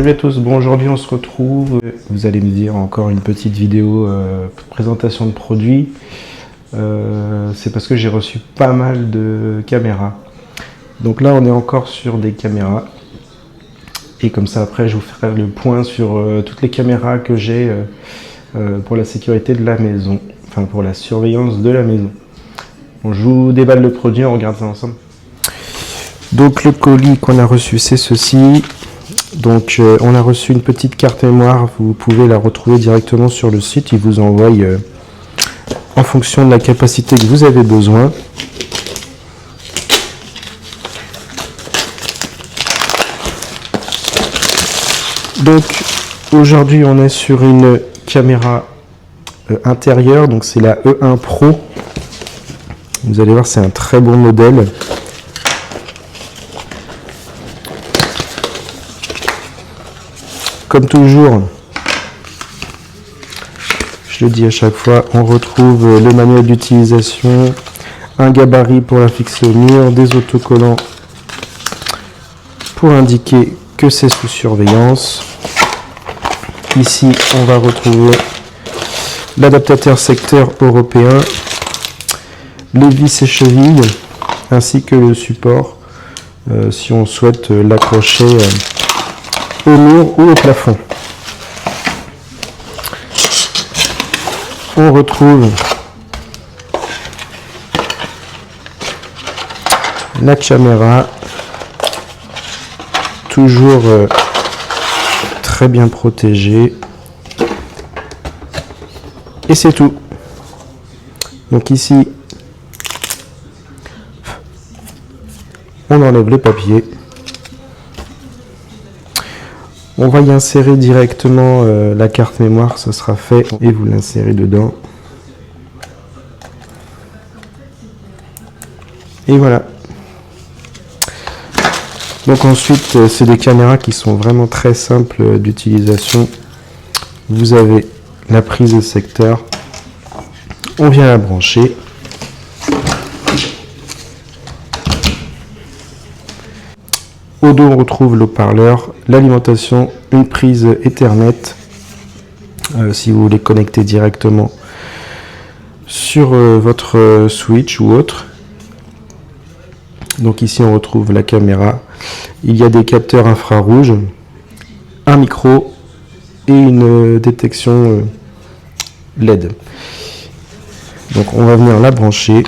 Salut à tous, bon aujourd'hui on se retrouve, vous allez me dire encore une petite vidéo présentation de produits. C'est parce que j'ai reçu pas mal de caméras. Donc là on est encore sur des caméras. Et comme ça après je vous ferai le point sur toutes les caméras que j'ai pour la sécurité de la maison. Enfin pour la surveillance de la maison. Bon, je vous déballe le produit, on regarde ça ensemble. Donc le colis qu'on a reçu c'est ceci. Donc on a reçu une petite carte mémoire, vous pouvez la retrouver directement sur le site, il vous envoie en fonction de la capacité que vous avez besoin. Donc aujourd'hui on est sur une caméra intérieure, donc c'est la E1 Pro. Vous allez voir c'est un très bon modèle. Comme toujours, je le dis à chaque fois, on retrouve le manuel d'utilisation, un gabarit pour la fixer au mur, des autocollants pour indiquer que c'est sous surveillance. Ici, on va retrouver l'adaptateur secteur européen, les vis et chevilles, ainsi que le support si on souhaite l'accrocher au mur ou au plafond. On retrouve la caméra, toujours très bien protégée. Et c'est tout. Donc ici, on enlève le papier. On va y insérer directement la carte mémoire, ça sera fait, et vous l'insérez dedans. Et voilà. Donc ensuite, c'est des caméras qui sont vraiment très simples d'utilisation. Vous avez la prise de secteur, on vient la brancher. Au dos, on retrouve l'haut-parleur, l'alimentation, une prise Ethernet, si vous voulez connecter directement sur votre Switch ou autre. Donc ici, on retrouve la caméra. Il y a des capteurs infrarouges, un micro et une détection LED. Donc on va venir la brancher.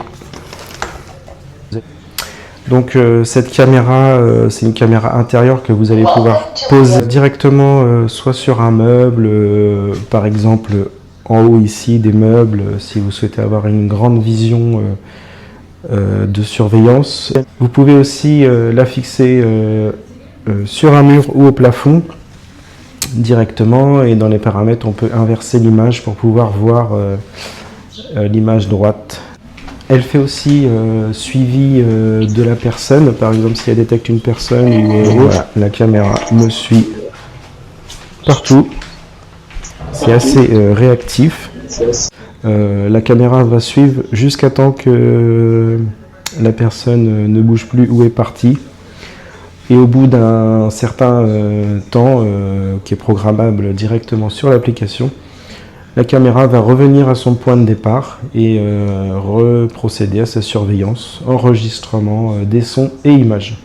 Donc cette caméra, c'est une caméra intérieure que vous allez pouvoir poser directement soit sur un meuble, par exemple en haut ici des meubles, si vous souhaitez avoir une grande vision de surveillance. Vous pouvez aussi la fixer sur un mur ou au plafond directement, et dans les paramètres on peut inverser l'image pour pouvoir voir l'image droite. Elle fait aussi suivi de la personne, par exemple si elle détecte une personne, voilà, la caméra me suit partout, c'est assez réactif. La caméra va suivre jusqu'à temps que la personne ne bouge plus ou est partie, et au bout d'un certain temps qui est programmable directement sur l'application, la caméra va revenir à son point de départ et reprocéder à sa surveillance, enregistrement des sons et images.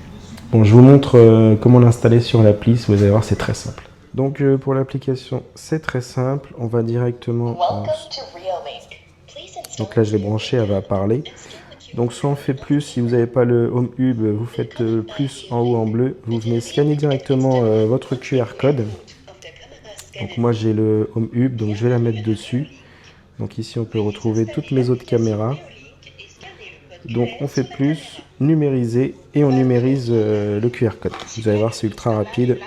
Bon, je vous montre comment l'installer sur l'appli, vous allez voir, c'est très simple. Donc pour l'application, c'est très simple, on va directement... Donc là je l'ai branché, elle va parler. Donc soit on fait plus, si vous n'avez pas le Home Hub, vous faites plus en haut en bleu, vous venez scanner directement votre QR code. Donc moi j'ai le Home Hub, donc je vais la mettre dessus. Donc ici on peut retrouver toutes mes autres caméras. Donc on fait plus, numériser, et on numérise le QR code. Vous allez voir, c'est ultra rapide.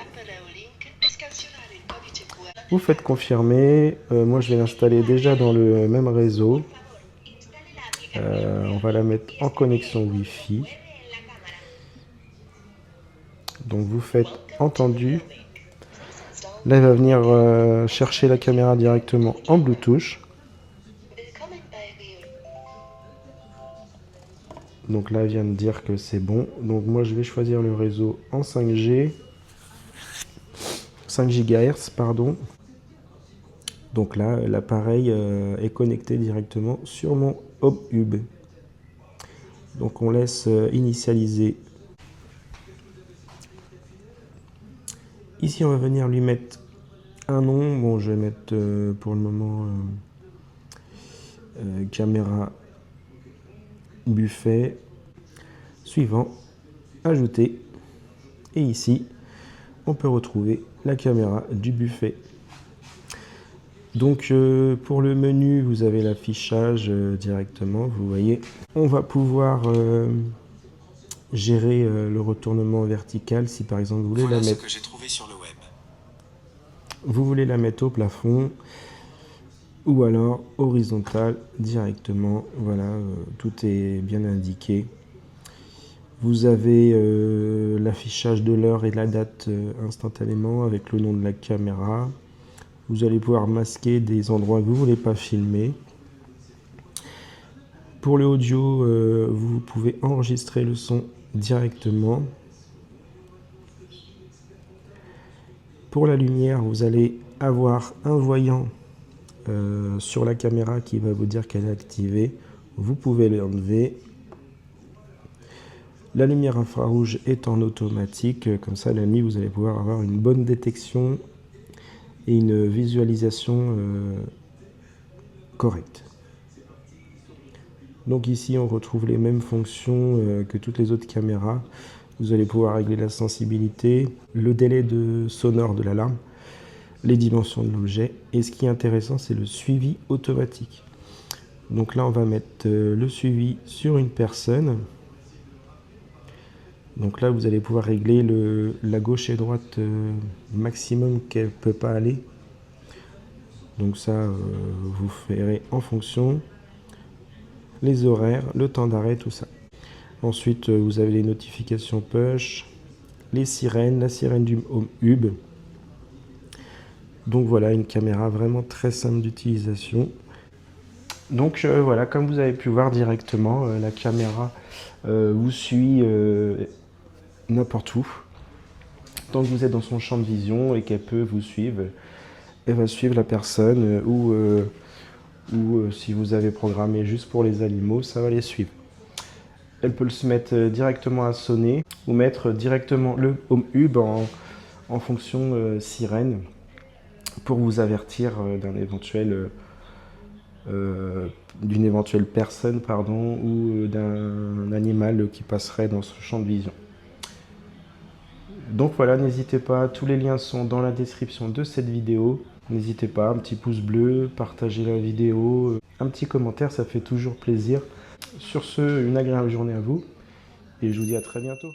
Vous faites confirmer, moi je vais l'installer déjà dans le même réseau. On va la mettre en connexion Wi-Fi. Donc vous faites entendu. Là, elle va venir chercher la caméra directement en Bluetooth. Donc là, elle vient de dire que c'est bon. Donc moi, je vais choisir le réseau en 5G. 5 GHz, pardon. Donc là, l'appareil est connecté directement sur mon Home Hub. Donc on laisse initialiser. Ici, on va venir lui mettre un nom. Bon, je vais mettre pour le moment caméra buffet. Suivant, ajouter. Et ici, on peut retrouver la caméra du buffet. Donc pour le menu, vous avez l'affichage directement, vous voyez. On va pouvoir gérer le retournement vertical si par exemple vous voulez la mettre. Ce que j'ai trouvé sur le web. Vous voulez la mettre au plafond ou alors horizontale directement. Voilà, tout est bien indiqué. Vous avez l'affichage de l'heure et de la date instantanément avec le nom de la caméra. Vous allez pouvoir masquer des endroits que vous ne voulez pas filmer. Pour le audio, vous pouvez enregistrer le son directement. Pour la lumière, vous allez avoir un voyant sur la caméra qui va vous dire qu'elle est activée. Vous pouvez l'enlever. La lumière infrarouge est en automatique. Comme ça, la nuit, vous allez pouvoir avoir une bonne détection et une visualisation correcte. Donc ici on retrouve les mêmes fonctions que toutes les autres caméras. Vous allez pouvoir régler la sensibilité, le délai sonore de l'alarme, les dimensions de l'objet. Et ce qui est intéressant, c'est le suivi automatique. Donc là on va mettre le suivi sur une personne. Donc là vous allez pouvoir régler la gauche et droite maximum qu'elle ne peut pas aller. Donc ça vous ferez en fonction. Les horaires, le temps d'arrêt, tout ça. Ensuite, vous avez les notifications push, les sirènes, la sirène du Home Hub. Donc voilà, une caméra vraiment très simple d'utilisation. Donc voilà, comme vous avez pu voir directement, la caméra vous suit n'importe où. Tant que vous êtes dans son champ de vision et qu'elle peut vous suivre, elle va suivre la personne ou si vous avez programmé juste pour les animaux, ça va les suivre. Elle peut se mettre directement à sonner ou mettre directement le Home Hub en fonction sirène pour vous avertir d'une éventuelle personne ou d'un animal qui passerait dans ce champ de vision. Donc voilà, n'hésitez pas, tous les liens sont dans la description de cette vidéo. N'hésitez pas, un petit pouce bleu, partagez la vidéo, un petit commentaire, ça fait toujours plaisir. Sur ce, une agréable journée à vous et je vous dis à très bientôt.